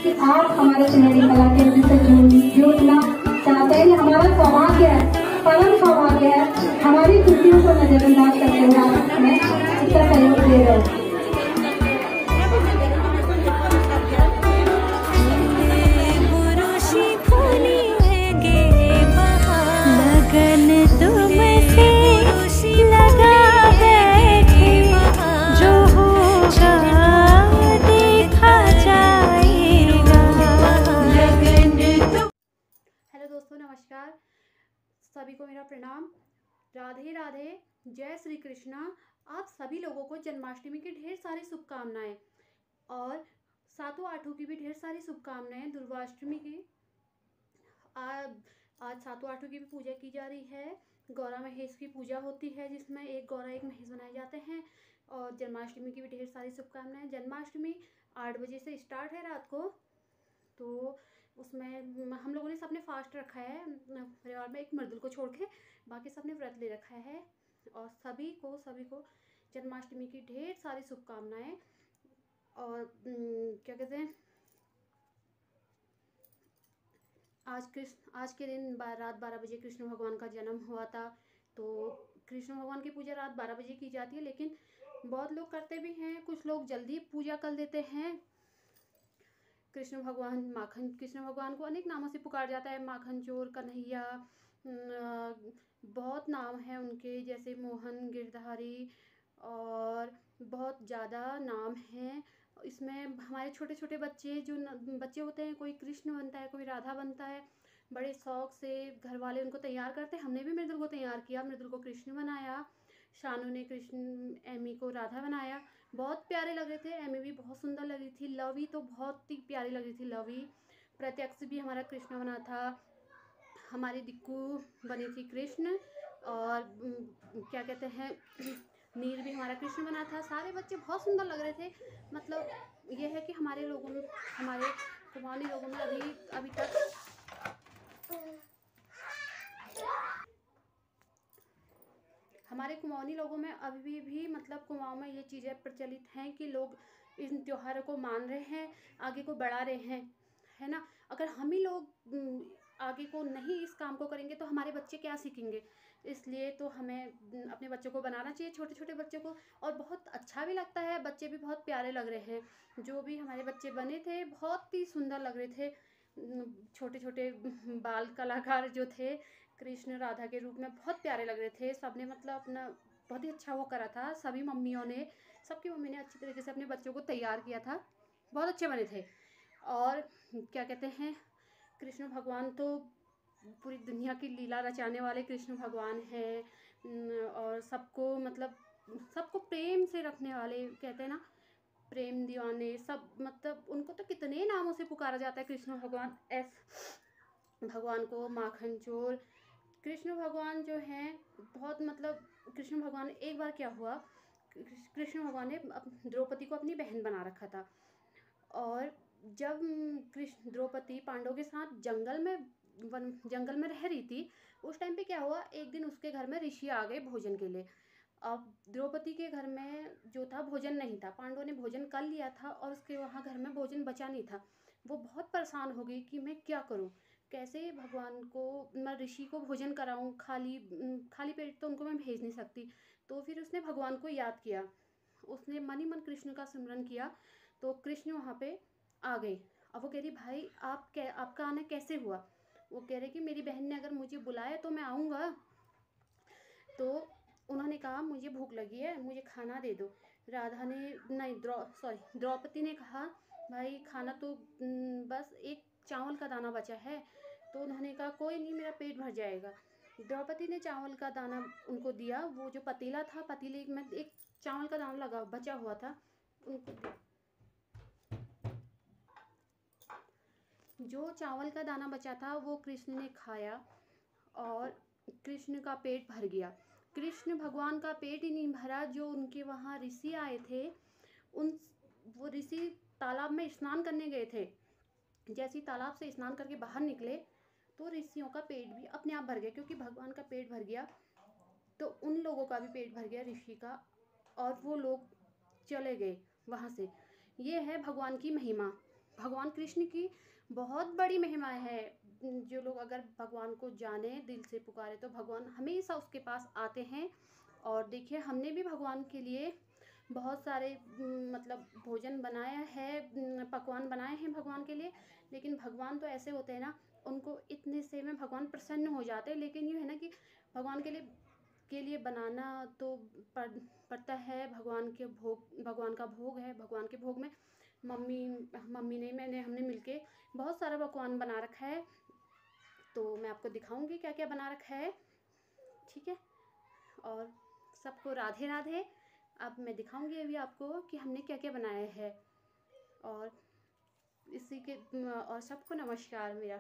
कि आप हमारे सुनहरी कला केंद्र से जुड़ना चाहते हैं। हमारा सौभाग्य है, परम सौभाग्य है, हमारी खुशियों को नजरअंदाज करते हुए आप हमें इसका सहयोग दे रहे हैं। नमस्कार, सभी को मेरा प्रणाम। राधे राधे, जय श्री कृष्णा। आप सभी लोगों को जन्माष्टमी की ढेर सारी शुभकामनाएं और सातों आठों की भी ढेर सारी शुभकामनाएं। दुर्गाष्टमी की आज सातों आठों की भी पूजा की जा रही है। गौरा महेश की पूजा होती है जिसमें एक गौरा एक महेश बनाए जाते हैं। और जन्माष्टमी की भी ढेर सारी शुभकामनाएं। जन्माष्टमी 8 बजे से स्टार्ट है रात को, तो उसमें हम लोगों ने सबने फास्ट रखा है परिवार में, एक मर्दुल को छोड़ के बाकी सबने व्रत ले रखा है। और सभी को जन्माष्टमी की ढेर सारी शुभकामनाएं। और क्या कहते हैं, आज के दिन रात 12 बजे कृष्ण भगवान का जन्म हुआ था। तो कृष्ण भगवान की पूजा रात 12 बजे की जाती है, लेकिन बहुत लोग करते भी हैं, कुछ लोग जल्दी पूजा कर लेते हैं। कृष्ण भगवान को अनेक नामों से पुकार जाता है। माखन चोर, कन्हैया, बहुत नाम हैं उनके, जैसे मोहन, गिरधारी, और बहुत ज़्यादा नाम हैं। इसमें हमारे छोटे छोटे बच्चे बच्चे होते हैं, कोई कृष्ण बनता है, कोई राधा बनता है। बड़े शौक से घर वाले उनको तैयार करते हैं। हमने भी मृदुल को तैयार किया, मृदुल को कृष्ण बनाया, शानू ने एमी को राधा बनाया। बहुत प्यारे लग रहे थे, एमी भी बहुत सुंदर लग रही थी, लवी तो बहुत ही प्यारी लग रही थी। लवी प्रत्यक्ष भी हमारा कृष्ण बना था, हमारी दिक्कू बनी थी कृष्ण, और क्या कहते हैं नीर भी हमारा कृष्ण बना था। सारे बच्चे बहुत सुंदर लग रहे थे। मतलब ये है कि हमारे कुमाऊनी लोगों में अभी तक हमारे कुमाऊनी लोगों में अभी भी मतलब कुमाऊं में ये चीज़ें प्रचलित हैं कि लोग इन त्योहारों को मान रहे हैं, आगे को बढ़ा रहे हैं, है ना। अगर हम ही लोग आगे को नहीं इस काम को करेंगे तो हमारे बच्चे क्या सीखेंगे। इसलिए तो हमें अपने बच्चों को बनाना चाहिए, छोटे छोटे बच्चों को। और बहुत अच्छा भी लगता है, बच्चे भी बहुत प्यारे लग रहे हैं। जो भी हमारे बच्चे बने थे बहुत ही सुंदर लग रहे थे। छोटे छोटे बाल कलाकार जो थे कृष्ण राधा के रूप में बहुत प्यारे लग रहे थे। सबने मतलब अपना बहुत ही अच्छा वो करा था। सबकी मम्मी ने अच्छी तरीके से अपने बच्चों को तैयार किया था, बहुत अच्छे बने थे। और क्या कहते हैं, कृष्ण भगवान तो पूरी दुनिया की लीला रचाने वाले कृष्ण भगवान हैं। और सबको प्रेम से रखने वाले, कहते हैं ना, प्रेम दीवाने सब। मतलब उनको तो कितने नामों से पुकारा जाता है कृष्ण भगवान। भगवान को माखन चोर, कृष्ण भगवान जो हैं बहुत मतलब कृष्ण भगवान, एक बार क्या हुआ, कृष्ण भगवान ने द्रौपदी को अपनी बहन बना रखा था। और जब द्रौपदी पांडवों के साथ जंगल में रह रही थी, उस टाइम पे क्या हुआ, एक दिन उसके घर में ऋषि आ गए भोजन के लिए। अब द्रौपदी के घर में जो था भोजन नहीं था, पांडवों ने भोजन कर लिया था और उसके वहाँ घर में भोजन बचा नहीं था। वो बहुत परेशान हो गई कि मैं क्या करूँ, कैसे भगवान को, मैं ऋषि को भोजन कराऊँ, खाली पेट तो उनको मैं भेज नहीं सकती। तो फिर उसने भगवान को याद किया, उसने मन ही मन कृष्ण का सिमरन किया। तो कृष्ण वहाँ पे आ गए। अब वो कह रही, भाई आपका आना कैसे हुआ। वो कह रहे कि मेरी बहन ने अगर मुझे बुलाया तो मैं आऊँगा। तो उन्होंने कहा मुझे भूख लगी है, मुझे खाना दे दो। द्रौपदी ने कहा भाई खाना तो बस एक चावल का दाना बचा है। तो उन्होंने कहा कोई नहीं, मेरा पेट भर जाएगा। द्रौपदी ने चावल का दाना उनको दिया, वो जो पतीला था, पतीले में एक चावल का दाना लगा बचा हुआ था उनको। जो चावल का दाना बचा था वो कृष्ण ने खाया और कृष्ण का पेट भर गया। कृष्ण भगवान का पेट ही नहीं भरा, जो उनके वहाँ ऋषि आए थे, वो ऋषि तालाब में स्नान करने गए थे। जैसे ही तालाब से स्नान करके बाहर निकले तो ऋषियों का पेट भी अपने आप भर गया, क्योंकि भगवान का पेट भर गया तो उन लोगों का भी पेट भर गया, ऋषि का, और वो लोग चले गए वहाँ से। ये है भगवान की महिमा। भगवान कृष्ण की बहुत बड़ी महिमा है। जो लोग अगर भगवान को जाने, दिल से पुकारे, तो भगवान हमेशा उसके पास आते हैं। और देखिए हमने भी भगवान के लिए बहुत सारे मतलब भोजन बनाया है, पकवान बनाए हैं भगवान के लिए। लेकिन भगवान तो ऐसे होते हैं ना, उनको इतने से में भगवान प्रसन्न हो जाते हैं। लेकिन ये है ना कि भगवान के लिए बनाना तो पड़ता है। भगवान के भोग, भगवान का भोग है। भगवान के भोग में मम्मी ने, हमने मिलके बहुत सारा पकवान बना रखा है। तो मैं आपको दिखाऊंगी क्या क्या बना रखा है, ठीक है। और सबको राधे राधे। अब मैं दिखाऊंगी अभी आपको कि हमने क्या क्या बनाया है। और इसी के और सबको नमस्कार मेरा।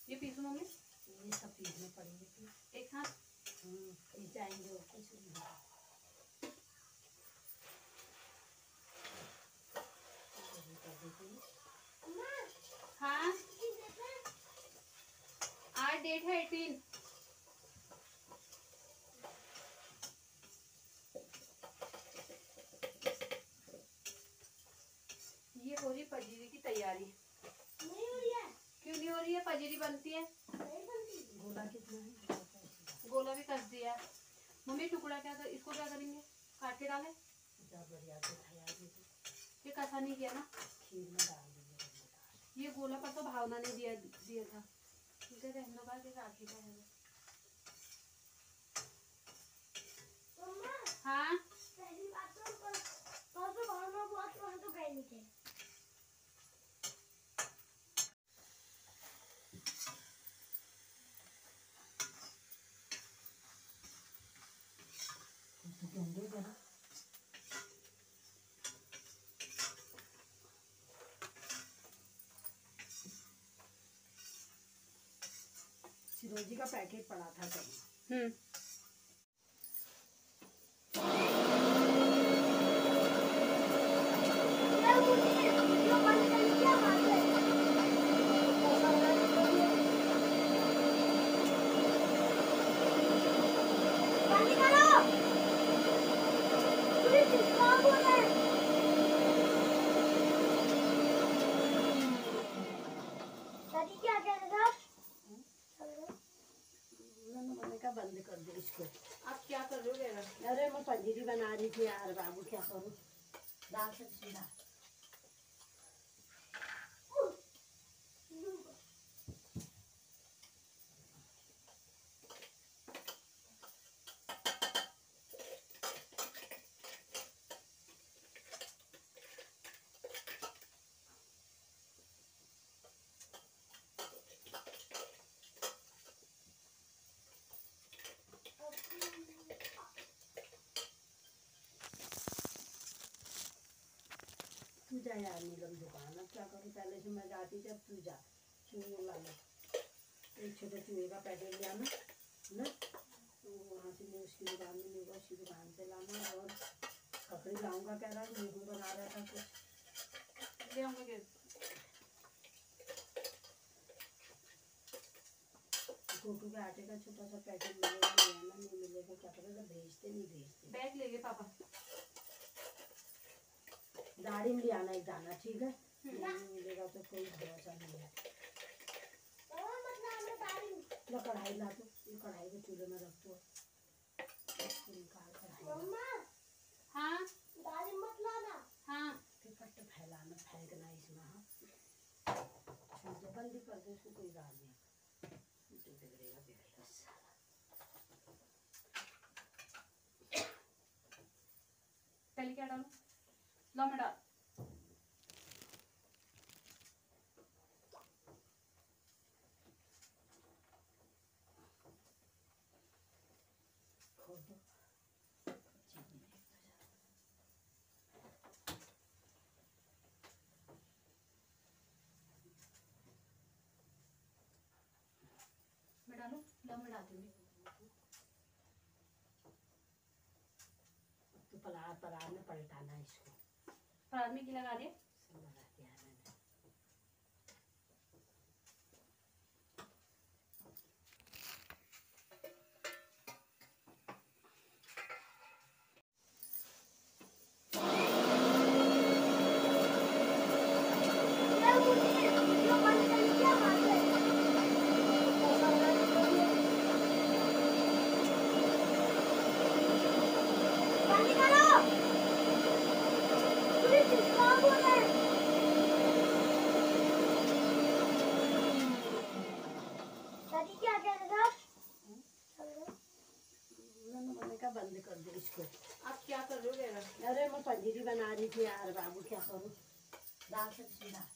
ये पीसू मम्मी, ये सब पीसने पड़ेंगे फिर एक साथ। पीस जाएंगे और कुछ नहीं होगा। हाँ, आज डेट है 18। ये हो रही पजीरी की तैयारी। नहीं हो रही है। क्यों नहीं हो रही है? पजीरी बनती है। नहीं बनती। गोला कितना है? गोला भी कस दिया मम्मी। टुकड़ा क्या कर, इसको क्या करेंगे? काट के डालें? बढ़िया से खाया ये कसा नहीं किया ना, खीर में डाल दीजिए। ये गोला पर तो भावना ने दिया था। इधर रहने का के काट के क्या है। हाँ, पहली बात तो भावना बहुत वहां तो गए नहीं थे। चिरोजी का पैकेट पड़ा था कहीं। बंद कर दो इसको। आप क्या कर रहे हो? अरे मैं पंजीरी बना रही थी यार बाबू, क्या करूँ। दाल सब्जी दाल। तू जा यार नीलम दुकान, अब क्या करूँ। पहले से मैं जाती जब तू जा चूहे लाना, एक छोटे चूहे का पैकेट ले आना ना, तो वहाँ से मैं उसकी दुकान में नहीं, उसकी दुकान से लाना। और ककड़ी लाऊंगा कह रहा है, गेहूँ बना रहा था कुछ ले आऊंगा। गोटू के आटे का छोटा सा पैकेट मिलेगा, ले आना। नहीं मिलेगा क्या पता, भेजते नहीं भेजते। बैग ले गए पापा। गाड़ी में ले आना एक दाना, ठीक है। नहीं मिलेगा तो कोई भरोसा नहीं है। लो कढ़ाई ला दो, ये कढ़ाई को चूल्हे में रख दो। निकाल कढ़ाई। हाँ, गाड़ी मत लाना। हाँ, फिर पट्ट फैलाना, फेंकना इसमें। हाँ बंदी कर दो इसको, कोई बात नहीं। तो बिगड़ेगा बिगड़ेगा साला। पहले क्या डालूं? लो मैं डाल। खोल दो। मैं डालूं? लो मैं डालती हूँ। परार में पलटाना इसको। परात में घी लगा दे। सब लगा दिया मैंने। बंद कर दे इसको। आप क्या कर रहे हो? अरे मैं पंजीरी बना रही थी यार बाबू, क्या करूं। दाल सब्जी दाल।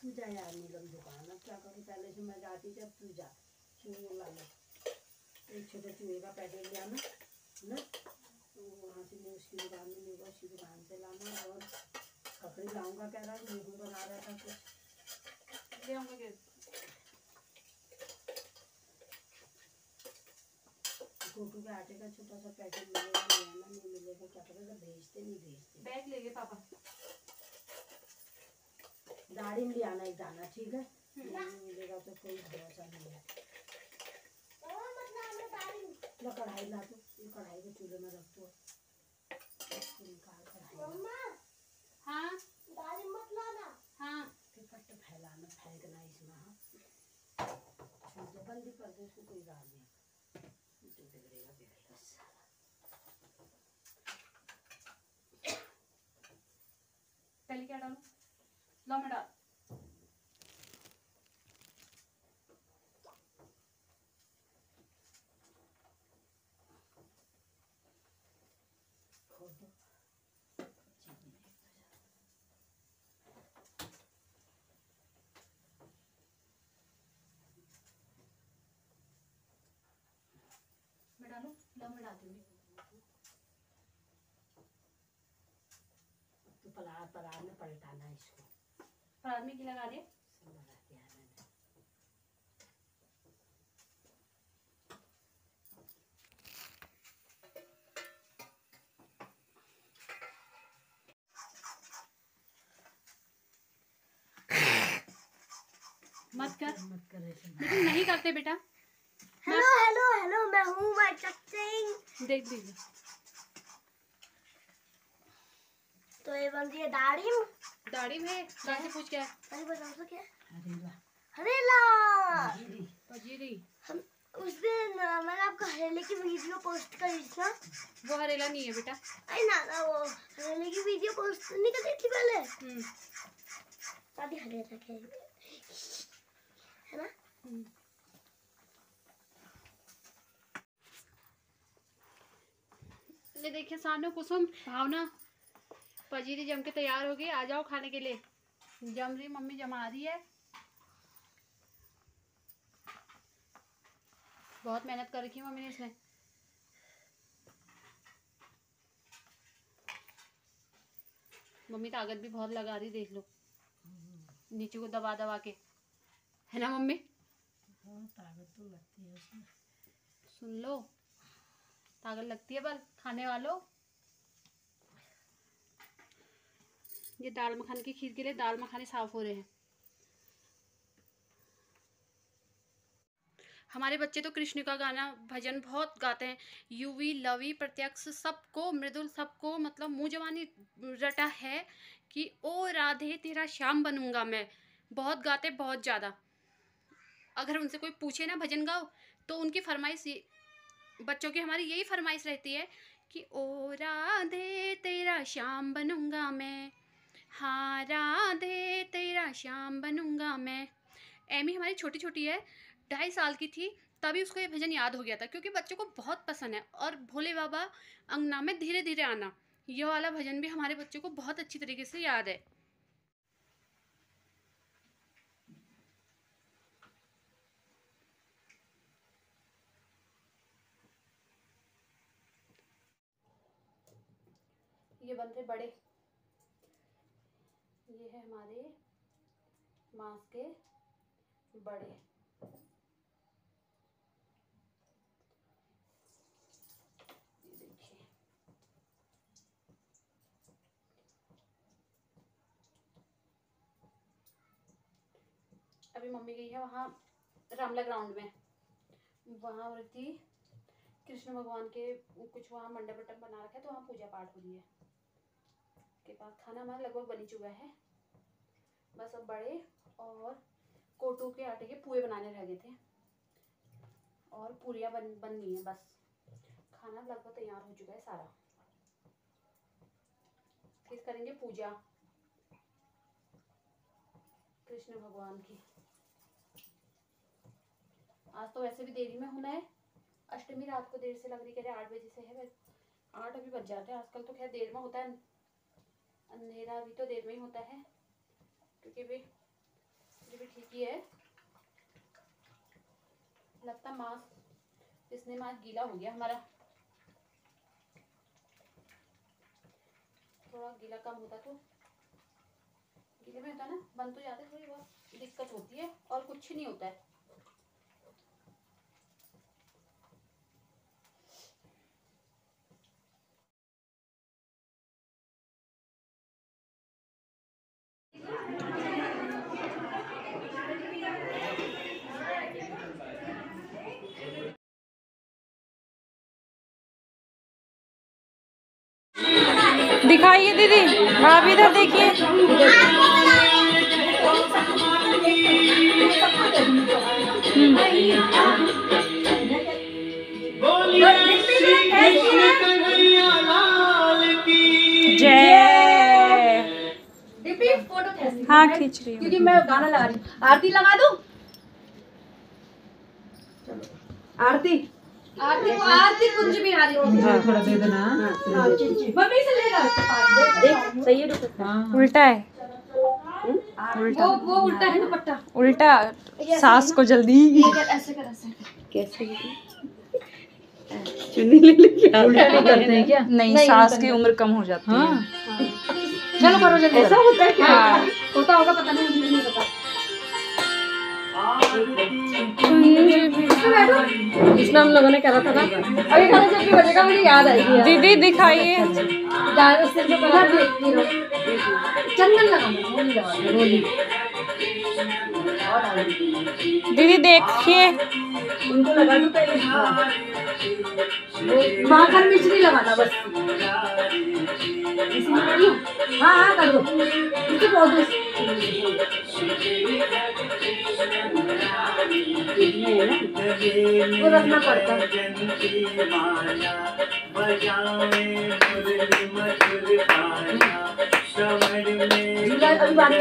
तू जा यार नीलम दुकान, अब क्या करूँ। पहले से मैं जाती जब तू जा चूहे ला लो। एक छोटे चूहे का पैकेट ले आना ना, तो वहाँ से मैं उसकी दुकान में नहीं, उसकी दुकान से लाना। और कपड़े लाऊंगा कह रहा, गेहूँ बना रहा था कुछ ले आऊंगा। गोटू के आटे का छोटा सा पैकेट मिलेगा, ले आना। नहीं मिलेगा क्या पता, तो भेजते नहीं भेजते। बैग ले गए पापा। दाढ़ी में ले आना एक दाना, ठीक है। नहीं मिलेगा तो कोई भरोसा नहीं है। लो कढ़ाई ला, तो ये कढ़ाई को चूल्हे में रख दो। निकाल कढ़ाई। हाँ दाढ़ी मत लाना। हाँ फिर पट्ट फैलाना, फेंकना इसमें। हाँ बंदी कर दो इसको, कोई दाल नहीं। तो बिगड़ेगा बिगड़ेगा साला। पहले क्या डालूं? लो मैं डाल। खोल दो। मैं डालूं? लो मैं डालती हूँ। तो परार में पलटाना इसको। परात में घी लगा दे। सब लगा दिया मैंने। मत कर। मत कर ऐसे। लेकिन नहीं करते बेटा। हेलो हेलो हेलो, मैं हूँ माइकल सिंह। देख दीजिए। तो ये बनती है दाढ़ी। दाढ़ी में कहाँ से पूछ गया? अरे बताओ तो क्या? हरेला हरेला। जीरी। पजीरी। हम उस दिन मैंने आपका हरेले की वीडियो पोस्ट करी थी ना। वो हरेला नहीं है बेटा। अरे ना वो हरेले की वीडियो पोस्ट नहीं करी थी पहले। दादी हरेला के है ना। ये देखिए सामने कुसुम भावना पजीरी जम के तैयार हो गई। आ जाओ खाने के लिए। जम रही, मम्मी जमा रही है। बहुत मेहनत कर रखी है मम्मी ने इसमें। मम्मी ताकत भी बहुत लगा रही, देख लो नीचे को दबा दबा के, है ना मम्मी? हाँ ताकत तो लगती है उसमें। सुन लो, ताकत लगती है बल खाने वालों। ये दाल मखाने की खीर के लिए दाल मखाने साफ हो रहे हैं। हमारे बच्चे तो कृष्ण का गाना भजन बहुत गाते हैं। युवी लवी प्रत्यक्ष सबको, मृदुल सबको, मतलब मुँह जवानी रटा है कि ओ राधे तेरा श्याम बनूंगा मैं। बहुत गाते, बहुत ज़्यादा। अगर उनसे कोई पूछे ना भजन गाओ, तो उनकी फरमाइश, बच्चों की हमारी यही फरमाइश रहती है कि ओ राधे तेरा श्याम बनूंगा मैं, हाँ राधे तेरा श्याम बनूंगा मैं। एमी हमारी छोटी छोटी है, 2.5 साल की थी तभी उसको ये भजन याद हो गया था, क्योंकि बच्चों को बहुत पसंद है। और भोले बाबा अंगना में धीरे धीरे आना, ये वाला भजन भी हमारे बच्चों को बहुत अच्छी तरीके से याद है। ये बन रहे बड़े, ये है हमारे मांस के बड़े। ये देखिए, अभी मम्मी गई है वहाँ रामला ग्राउंड में, वहाँ हो रही थी कृष्ण भगवान के कुछ वहाँ मंडप वटप बना रखा है, तो वहाँ पूजा पाठ हो रही है। के बाद खाना हमारा लगभग बनी चुका है, बस अब बड़े और कोटू के आटे के पुए बनाने रह गए थे और पूरियाँ बननी है। बस खाना लगभग तैयार हो चुका है सारा। फिर करेंगे पूजा कृष्ण भगवान की। आज तो वैसे भी देरी में होना है, अष्टमी रात को देर से लग रही, कह रहे 8 बजे से है, 8 अभी बज जाते हैं। आजकल तो खैर देर में होता है, अंधेरा भी तो देर में ही होता है, क्योंकि भी ये भी ठीक ही है। लगता मांस इसने मांस गीला हो गया हमारा, थोड़ा गीला कम होता तो, गीले में होता ना बन तो जाते, थोड़ी बहुत दिक्कत होती है और कुछ नहीं होता है। दिखाइए दीदी, आप इधर देखिए। जय। फोटो हाँ खींच रही हूँ, क्योंकि मैं गाना लगा रही हूँ। आरती लगा दूं? आरती आरती कुंज भी आ रही है, थोड़ा दे देना। मम्मी से लेगा देख, सही है दुपट्टा, उल्टा है, वो उल्टा है दुपट्टा, उल्टा। सास को जल्दी ऐसे कर कैसे चुन्नी ले लेके उल्टा नहीं करते हैं क्या? नहीं, सास की उम्र कम हो जाती है। चलो करो जल्दी। ऐसा होता है क्या? होता होगा, पता नहीं, मुझे नहीं पता। इसमें हम लोगों ने करा था ना, अभी खाना जब भी बजेगा मुझे याद आएगी। दीदी दिखाइए। चंदन लगाना, दीदी देखिए, उनको लगा दो पहले। माखन मिश्री लगाना बस। हाँ हाँ कर दो, इसको बहुत वो रखना पड़ता है।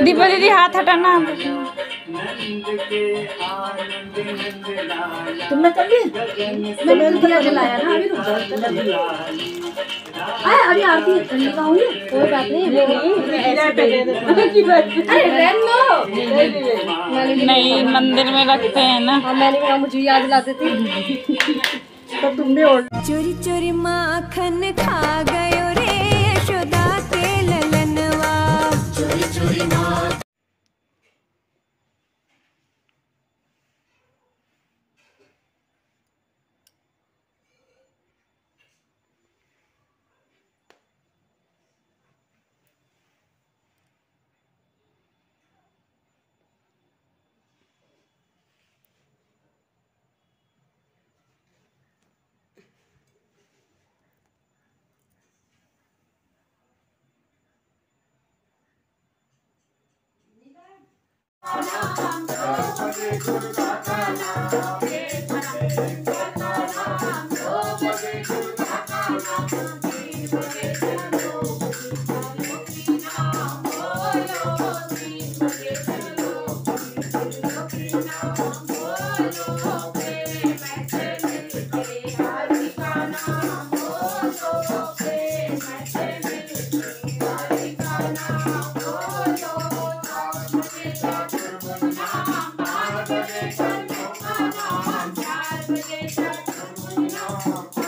दीपा दीदी हाथ हटाना। तुमने कर लिया? मैंने तो दिया जलाया ना, अभी रुक जाओ। अभी आरती ठंडी का होंगे, कोई बात नहीं। अरे रहने लो, नहीं मंदिर में रखते हैं ना। मैंने कहा मुझे याद दिलाते थे तो तुमने चोरी चोरी माखन खा गयो रे यशोदा के ललनवा। चोरी चोरी नाम हाँ